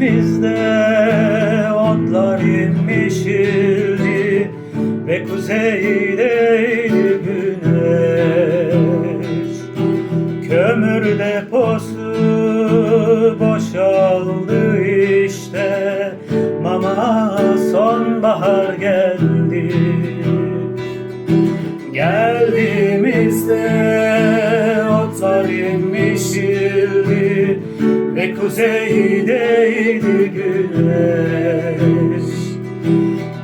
Geldiğimizde otlar yemişildi ve kuzeydeydi güneş. Kömür deposu boşaldı işte, mama sonbahar geldi. Geldiğimizde otlar yemişildi ve kuzeydeydi güneş.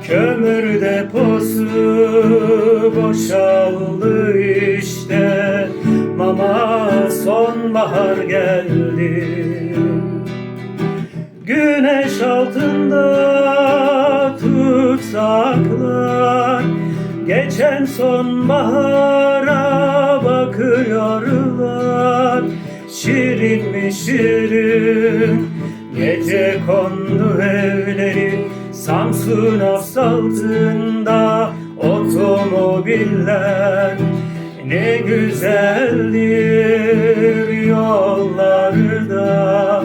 Kömür deposu boşaldı işte, mama sonbahar geldi. Güneş altında tutsaklar geçen sonbahara bakıyorlar. Şirin mi şirin gece kondu evleri, Samsun asfaltında otomobiller. Ne güzeldir yollarda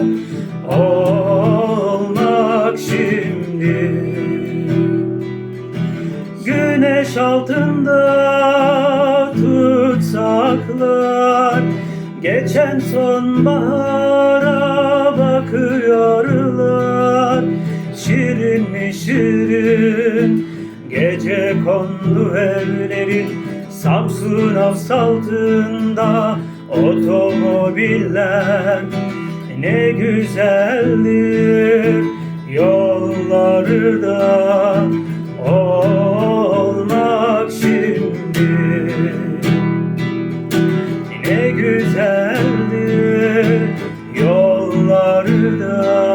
olmak şimdi. Güneş altında tutsaklar geçen sonbahara bakıyorlar. Şirin mi şirin gece kondu evleri, Samsun asfaltında otomobiller. Ne güzeldir yollarda olmak şimdi. Ne güzeldir yollarda